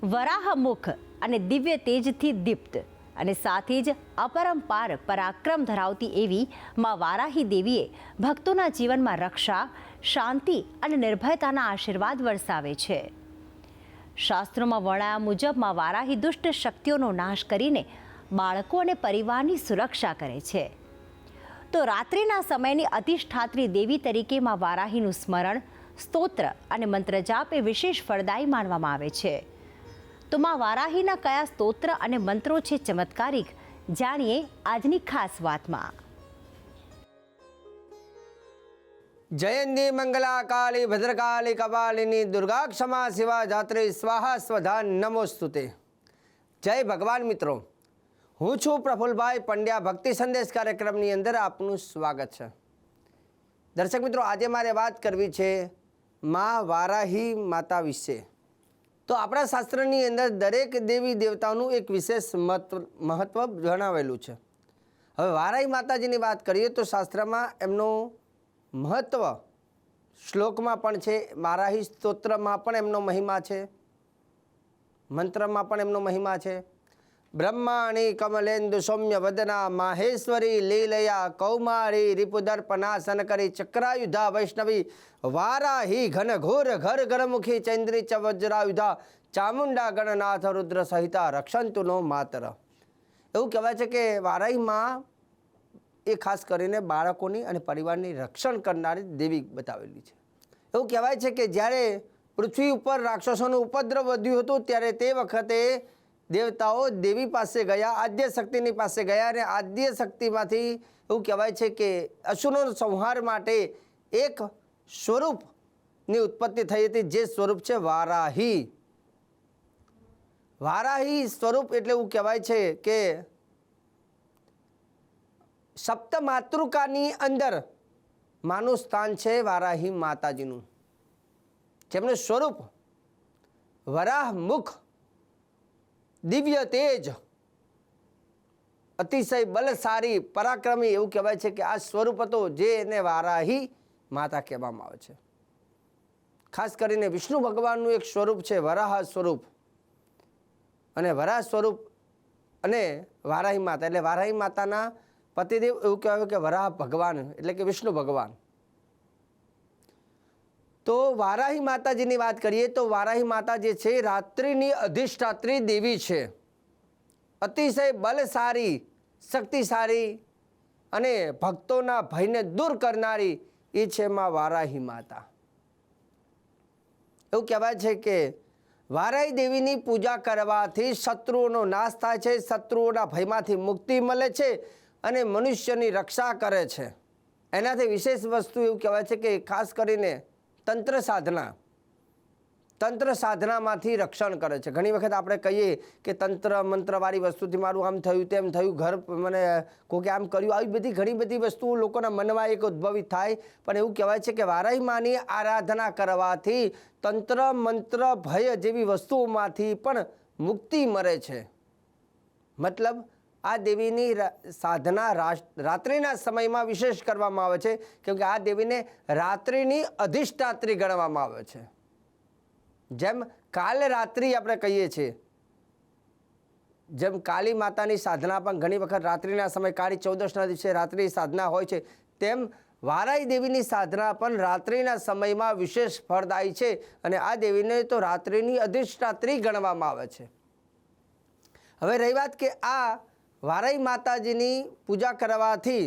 વરાહમુખ અને દિવ્ય તેજથી દીપ્ત અને સાથે જ અપરંપાર પરાક્રમ ધરાવતી એવી મા વારાહી દેવીએ ભક્તોના જીવનમાં રક્ષા, શાંતિ અને નિર્ભયતાના આશીર્વાદ વરસાવે છે. શાસ્ત્રોમાં વર્ણવ્યા મુજબ મા વારાહી દુષ્ટ શક્તિઓનો નાશ કરીને બાળકો અને પરિવારની સુરક્ષા કરે છે. તો રાત્રિના સમયની અધિષ્ઠાત્રી દેવી તરીકે મા વારાહીનું સ્મરણ, સ્તોત્ર અને મંત્રજાપ એ વિશેષ ફળદાયી માનવામાં આવે છે. તો મા વારાહીના કયા સ્તોત્ર અને મંત્રો છે ચમત્કારિક, જાણીએ આજની ખાસ વાતમાં. જયંતી મંગલા કાળી ભદ્રકાળી કપાલિની દુર્ગા ક્ષમા શિવા ધાત્રી સ્વાહા સ્વધા નમોસ્તુતે. જય ભગવાન મિત્રો, હું છું પ્રફુલભાઈ પંડ્યા. ભક્તિ સંદેશ કાર્યક્રમની અંદર આપનું સ્વાગત છે. દર્શક મિત્રો, આજે મારે વાત કરવી છે મા વારાહી માતા વિશે. તો આપણા શાસ્ત્રની અંદર દરેક દેવી દેવતાઓનું એક વિશેષ મહત્વ જણાવેલું છે. હવે વારાહી માતાજીની વાત કરીએ તો શાસ્ત્રમાં એમનું મહત્વ શ્લોકમાં પણ છે, વારાહી સ્તોત્રમાં પણ એમનો મહિમા છે, મંત્રમાં પણ એમનો મહિમા છે. બ્રહ્માણી કમલેન્દુ સૌમ્ય વદના માહેશ્વરી લીલયા કૌમારી રિપુદર્પનાસન કરી ચક્રાયુધા વૈષ્ણવી વારાહી ઘન ઘોર ઘર ઘરમુખી ચૈન્દ્રી ચ વજ્રાયુધા ચામુંડા ગણનાથ રુદ્ર સહિતા રક્ષંતુ નો માતર. એવું કહેવાય છે કે વારાહીમાં એ ખાસ કરીને બાળકોની અને પરિવારની રક્ષણ કરનારી દેવી બતાવેલી છે. એવું કહેવાય છે કે જ્યારે પૃથ્વી ઉપર રાક્ષસોનું ઉપદ્રવ વધ્યું હતું ત્યારે તે વખતે દેવતાઓ દેવી પાસે ગયા, આદ્ય શક્તિની પાસે ગયા અને આદ્ય શક્તિમાંથી એવું કહેવાય છે કે અસુરોનો સંહાર માટે એક સ્વરૂપની ઉત્પત્તિ થઈ હતી, જે સ્વરૂપ છે વારાહી. વારાહી સ્વરૂપ એટલે એવું કહેવાય છે કે સપ્ત માતૃકાની અંદર માનું સ્થાન છે વારાહી માતાજીનું, જેમનું સ્વરૂપ વરાહ મુખ, દિવ્ય તેજ, અતિશય બલશાળી, પરાક્રમી, એવું કહેવાય છે કે આ સ્વરૂપ હતો જેને વારાહી માતા કહેવામાં આવે છે. ખાસ કરીને વિષ્ણુ ભગવાનનું એક સ્વરૂપ છે વરાહ સ્વરૂપ, અને વરાહ સ્વરૂપ અને વારાહી માતા એટલે વારાહી માતાના પતિદેવ એવું કહેવાય કે વરાહ ભગવાન એટલે કે વિષ્ણુ ભગવાન. તો વારાહી માતાજીની વાત કરીએ તો વારાહી માતા જે છે રાત્રિની અધિષ્ઠાત્રી દેવી છે, અતિશય બલશાળી, શક્તિશાળી અને ભક્તોના ભયને દૂર કરનારી એ છે માં વારાહી માતા. એવું કહેવાય છે કે વારાહી દેવીની પૂજા કરવાથી શત્રુઓનો નાશ થાય છે, શત્રુઓના ભયમાંથી મુક્તિ મળે છે અને મનુષ્યની રક્ષા કરે છે. એનાથી વિશેષ વસ્તુ એવું કહેવાય છે કે ખાસ કરીને તંત્ર સાધનામાંથી રક્ષણ કરે છે. ઘણી વખત આપણે કહીએ કે તંત્ર મંત્રવાળી વસ્તુથી મારું આમ થયું તેમ થયું, ઘર મને કોકે આમ કર્યું, આવી બધી ઘણી બધી વસ્તુઓ લોકોના મનમાં એક ઉદ્ભવિત થાય. પણ એવું કહેવાય છે કે વારાહી માની આરાધના કરવાથી તંત્ર મંત્ર ભય જેવી વસ્તુઓમાંથી પણ મુક્તિ મળે છે. મતલબ આ દેવીની સાધના રાત્રિના સમયમાં વિશેષ કરવામાં આવે છે, કેમકે આ દેવીને રાત્રિની અધિષ્ઠાત્રી ગણવામાં આવે છે. જેમ કાલ રાત્રિ આપણે કહીએ છીએ, જેમ કાળી માતાની સાધના પણ ઘણી વખત રાત્રિના સમય કાળી ચૌદશના દિવસે રાત્રિ સાધના હોય છે, તેમ વારાહી દેવીની સાધના પણ રાત્રિના સમયમાં વિશેષ ફળદાયી છે અને આ દેવીને તો રાત્રિની અધિષ્ઠાત્રી ગણવામાં આવે છે. હવે રહી વાત કે આ વારાહી માતાજીની પૂજા કરવાથી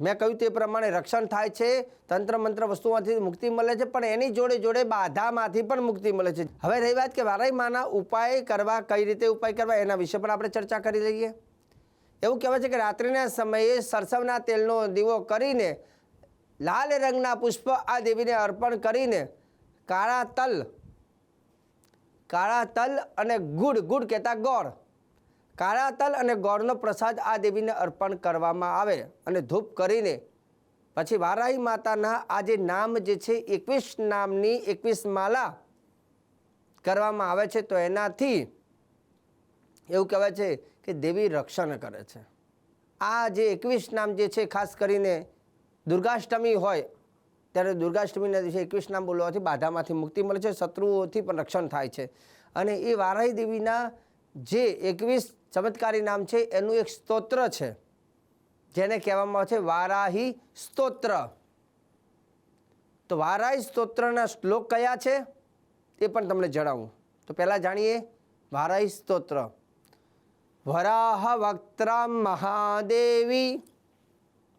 મેં કહ્યું તે પ્રમાણે રક્ષણ થાય છે, તંત્ર મંત્ર વસ્તુઓમાંથી મુક્તિ મળે છે, પણ એની જોડે જોડે બાધામાંથી પણ મુક્તિ મળે છે. હવે રહી વાત કે વારાહી માના ઉપાય કરવા, કઈ રીતે ઉપાય કરવા, એના વિશે પણ આપણે ચર્ચા કરી લઈએ. એવું કહેવાય છે કે રાત્રિના સમયે સરસવના તેલનો દીવો કરીને લાલ રંગના પુષ્પ આ દેવીને અર્પણ કરીને કાળા તલ અને ગુડ કહેતા ગોળ, કાળા તલ અને ગોળનો પ્રસાદ આ દેવીને અર્પણ કરવામાં આવે અને ધૂપ કરીને પછી વારાહી માતાના આ જે નામ જે છે 21 નામની 21 માલા કરવામાં આવે છે. તો એનાથી એવું કહેવાય છે કે દેવી રક્ષણ કરે છે. આ જે 21 નામ જે છે ખાસ કરીને દુર્ગાષ્ટમી હોય ત્યારે દુર્ગાષ્ટમીના દિવસે 21 નામ બોલવાથી બાધામાંથી મુક્તિ મળે છે, શત્રુઓથી પણ રક્ષણ થાય છે. અને એ વારાહી દેવીના જે 21 ચમત્કારી નામ છે એનું એક સ્તોત્ર છે જેને કહેવામાં આવે છે વારાહી સ્તોત્ર. તો વારાહી સ્તોત્રના શ્લોક કયા છે એ પણ તમને જણાવું. તો પહેલાં જાણીએ વારાહી સ્તોત્ર. વરાહ વક્ત્રમ મહાદેવી,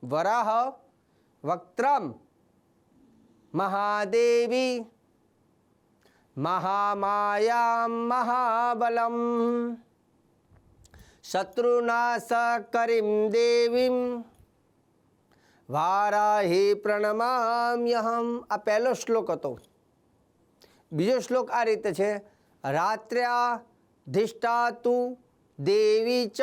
વરાહ વક્ત્રમ મહાદેવી, મહામાયામ મહાબલમ, શત્રુનાશકરીમ દેવીમ વારાહી પ્રણમામ્યહમ. આ પહેલો શ્લોક હતો. બીજો શ્લોક આ રીતે છે. રાત્ર્યાધિષ્ઠાતુ દેવી ચ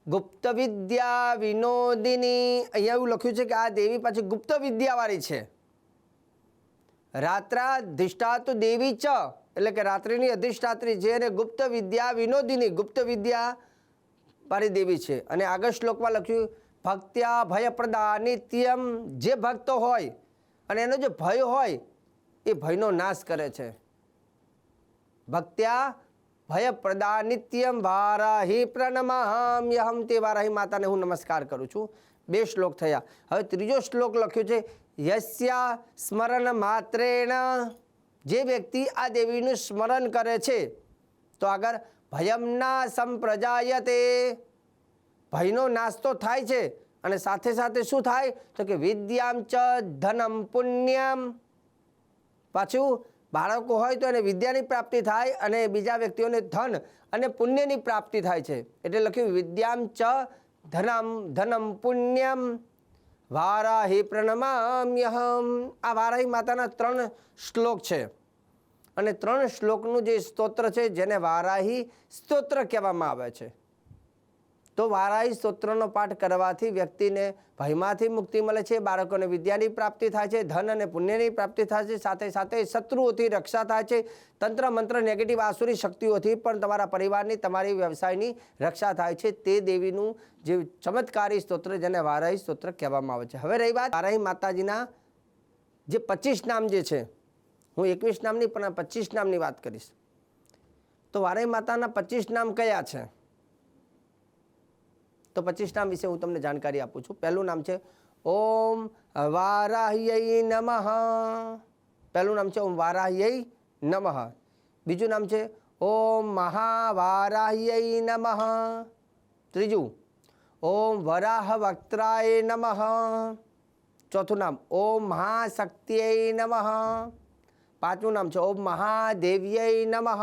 ગુપ્ત વિદ્યા વિનોદિની. અહીંયા એવું લખ્યું છે કે આ દેવી પાછી ગુપ્ત વિદ્યાવાળી છે. રાત્રાધિષ્ઠાતુ દેવી ચ એટલે કે રાત્રિની અધિષ્ઠાત્રી છે અને ગુપ્ત વિદ્યા વિનોદિની ગુપ્ત વિદ્યા વાળી દેવી છે. અને આગળ શ્લોકમાં લખ્યું ભક્ત્યા ભયપ્રદા નિત્યમ. જે ભક્તો હોય અને એનો જે ભય હોય એ ભયનો નાશ કરે છે. ભક્ત્યા ભયપ્રદા નિત્યમ વારાહી પ્રણમામ્યહમ. તે વારાહી માતાને હું નમસ્કાર કરું છું. 2 શ્લોક થયા. હવે ત્રીજો શ્લોક લખ્યો છે યસ્યા સ્મરણ માત્રેણ. જે વ્યક્તિ આ દેવીનું સ્મરણ કરે છે તો આગળ ભયમના સંપ્રજાયતે. ભયનો નાશ તો થાય છે અને સાથે સાથે શું થાય તો કે વિદ્યામ ચ ધનમ પુણ્યમ. પાછું બાળકો હોય તો એને વિદ્યાની પ્રાપ્તિ થાય અને બીજા વ્યક્તિઓને ધન અને પુણ્યની પ્રાપ્તિ થાય છે. એટલે લખ્યું વિદ્યામ ચ ધનમ પુણ્યમ વારાહી પ્રણમામ્યહમ. આ વારાહી માતાના 3 શ્લોક છે અને 3 શ્લોકનું જે સ્તોત્ર છે જેને વારાહી સ્તોત્ર કહેવામાં આવે છે. તો વારાહી સ્તોત્રનો પાઠ કરવાથી વ્યક્તિને ભયમાંથી મુક્તિ મળે છે, બાળકોને વિદ્યાની પ્રાપ્તિ થાય છે, ધન અને પુણ્યની પ્રાપ્તિ થાય છે, સાથે સાથે શત્રુઓથી રક્ષા થાય છે, તંત્ર મંત્ર નેગેટિવ આસુરી શક્તિઓથી પણ તમારા પરિવારની તમારી વ્યવસાયની રક્ષા થાય છે. તે દેવીનું જે ચમત્કારી સ્તોત્ર જેને વારાહી સ્તોત્ર કહેવામાં આવે છે. હવે રહી વાત વારાહી માતાજીના જે 25 નામ જે છે, હું 21 નામની પણ 25 નામની વાત કરીશ. તો વારાહી માતાના 25 નામ કયા છે? તો 25 નામ વિશે હું તમને જાણકારી આપું છું. પહેલું નામ છે ઓમ વારાહ્યય નમઃ. પહેલું નામ છે ઓમ વારાહ્યય નમઃ. બીજું નામ છે ઓમ મહાવારાહ્યય નમઃ. ત્રીજું ઓમ વરાહ વક્ત્રાય નમઃ. ચોથું નામ ઓમ મહાશક્ત્યય નમઃ. પાંચમું નામ છે ઓમ મહાદેવ્યય નમઃ.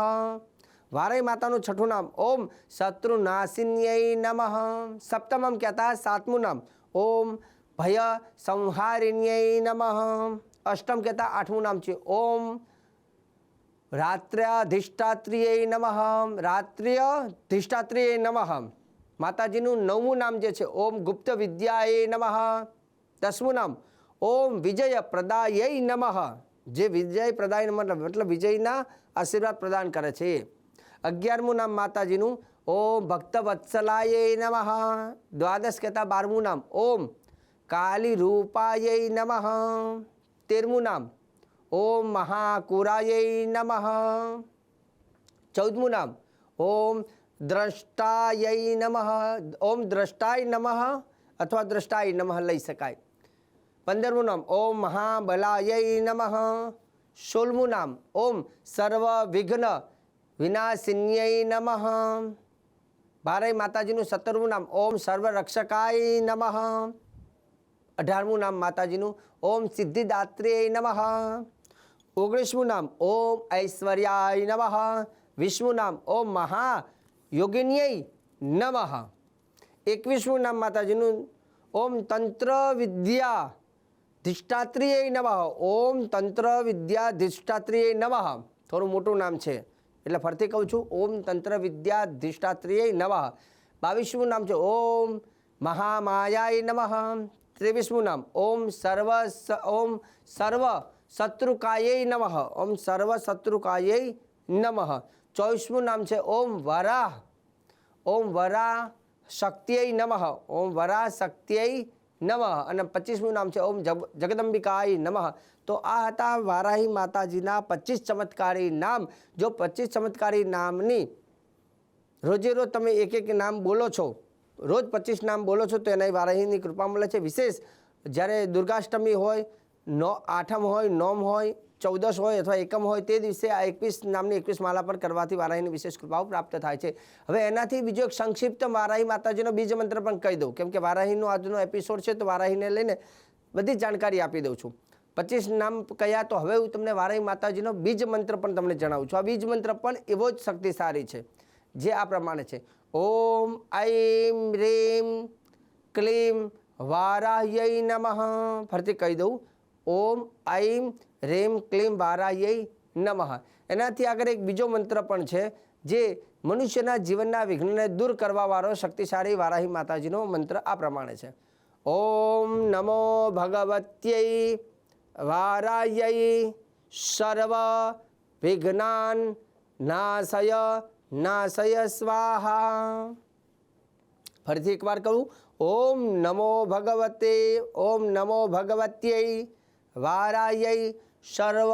વારાહી માતાનું 6ઠું નામ ઓમ શત્રુનાશિન્યય નમઃ. સપ્તમમ કહેતા 7મું નામ ઓમ ભય સંહારિન્યય નમઃ. અષ્ટમ કહેતા 8મું નામ છે ઓમ રાત્ર્યાધિષ્ઠાત્રીય નમઃ. રાત્ર્યાધિષ્ઠાત્રીય નમઃ. માતાજીનું 9મું નામ જે છે ઓમ ગુપ્ત વિદ્યાય નમઃ. 10મું નામ ઓમ વિજય પ્રદાય નમઃ. જે વિજય પ્રદાય મતલબ વિજયના આશીર્વાદ પ્રદાન કરે છે. 11મું નામ માતાજીનું ઓમ ભક્તવત્સલાય નમઃ. 12 કહેતા 12મું નામ ઓમ કાલી રૂપાય નમઃ. 13મું નામ ઓમ મહાકુરાય નમઃ. 14મું નામ ઓમ દ્રષ્ટાય નમઃ. ઓમ દ્રષ્ટાય નમઃ અથવા દ્રષ્ટાય નમઃ લઈ શકાય. 15મું નામ ઓમ મહાબલાય નમઃ. 16મું નામ ઓમ સર્વ વિઘ્ન વિનાશિન્યય નમઃ. વારાહી માતાજીનું 17મું નામ ઓમ સર્વરક્ષકાય નમઃ. 18મું નામ માતાજીનું ઓમ સિદ્ધિદાત્રેય નમઃ. 19મું નામ ઓમ ઐશ્વર્યાય નમઃ. 20મું નામ ઓમ મહાયોગિન્યય નમઃ. 21મું નામ માતાજીનું ઓમ તંત્ર વિદ્યા ધિષ્ઠાત્રીય નમઃ. ઓમ તંત્ર વિદ્યા ધિષ્ઠાત્રીય નમઃ. થોડું મોટું નામ છે એટલે ફરીથી કહું છું ઓમ તંત્ર વિદ્યા ધિષ્ઠાત્રીય નમઃ. 22મું નામ છે ઓમ મહામાયાય નમઃ. 23મું નામ ઓમ સર્વ શત્રુકાય નમઃ. ઓમ સર્વ શત્રુકાય નમઃ. 24મું નામ છે ઓમ વરાહ શક્ત્યય નમઃ. ઓમ વરાહ શક્ત્યય નમઃ અને 25મું નામ છે ઓમ જગદંબિકાય નમઃ. તો આ હતા વારાહી માતાજીના 25 ચમત્કારી નામ. જો 25 ચમત્કારી નામની રોજે રોજ તમે એક એક નામ બોલો છો, રોજ 25 નામ બોલો છો, તો એના વારાહીની કૃપા મળે છે. વિશેષ જ્યારે દુર્ગાષ્ટમી હોય, આઠમ હોય, નોમ હોય, 14 હોય અથવા એકમ હોય, તે દિવસે આ 21 નામની 21 માલા પર કરવાથી વારાહીની વિશેષ કૃપાઓ પ્રાપ્ત થાય છે. હવે એનાથી બીજો એક સંક્ષિપ્ત વારાહી માતાજીનો બીજ મંત્ર પણ કહી દઉં, કેમ કે વારાહીનો આજનો એપિસોડ છે, તો વારાહીને લઈને બધી જાણકારી આપી દઉં છું. 25 નામ કયા, તો હવે હું તમને વારાહી માતાજીનો બીજ મંત્ર પણ તમને જણાવું છું. આ બીજ મંત્ર પણ એવો જ શક્તિશાળી છે, જે આ પ્રમાણે છે: ઓમ ઐમ રીમ ક્લીમ વારાહ્યય નમઃ. ફરીથી કહી દઉં, ઓમ ઐમ રેમ ક્લીમ વારાહ્યય નમઃ. એનાથી આગળ એક બીજો મંત્ર પણ છે, જે મનુષ્યના જીવનના વિઘ્નને દૂર કરવાવાળો શક્તિશાળી વારાહી માતાજીનો મંત્ર આ પ્રમાણે છે: ઓમ નમો ભગવત્યય વારાહ્યય સર્વ વિઘ્નાન નાશય નાશય સ્વાહા. ફરીથી એકવાર કહું, ઓમ નમો ભગવતે ઓમ નમો ભગવત્યય વારાહ્યય સર્વ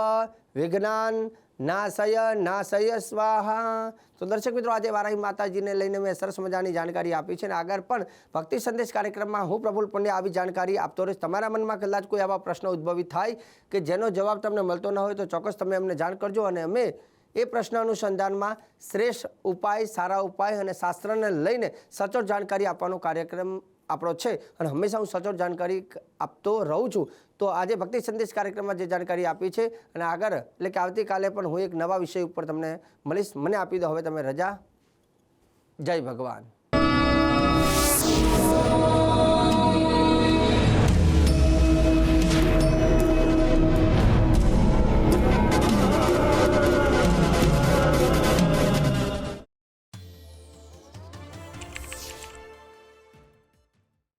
વિઘ્નાન નાશય નાશય સ્વાહા. તો દર્શક મિત્રો, આજે વારાહી માતાજીને લઈને મેં સરસ મજાની જાણકારી આપી છે, અને આગળ પણ ભક્તિ સંદેશ કાર્યક્રમમાં હું પ્રફુલ્લ પંડ્યા આવી જાણકારી આપતો રહીશ. તમારા મનમાં કદાચ કોઈ આવા પ્રશ્નો ઉદ્ભવિત થાય કે જેનો જવાબ તમને મળતો ન હોય, તો ચોક્કસ તમે અમને જાણ કરજો, અને અમે એ પ્રશ્ન અનુસંધાનમાં શ્રેષ્ઠ ઉપાય, સારા ઉપાય અને શાસ્ત્રને લઈને સચોટ જાણકારી આપવાનો કાર્યક્રમ આપણો છે, અને હંમેશા હું સચોટ જાણકારી આપતો રહું છું. તો આજે ભક્તિ સંદેશ કાર્યક્રમમાં જે જાણકારી આપી છે, અને આગળ એટલે કે આવતીકાલે પણ હું એક નવા વિષય ઉપર તમને મળીશ. મને આપી દો હવે તમે રજા. જય ભગવાન.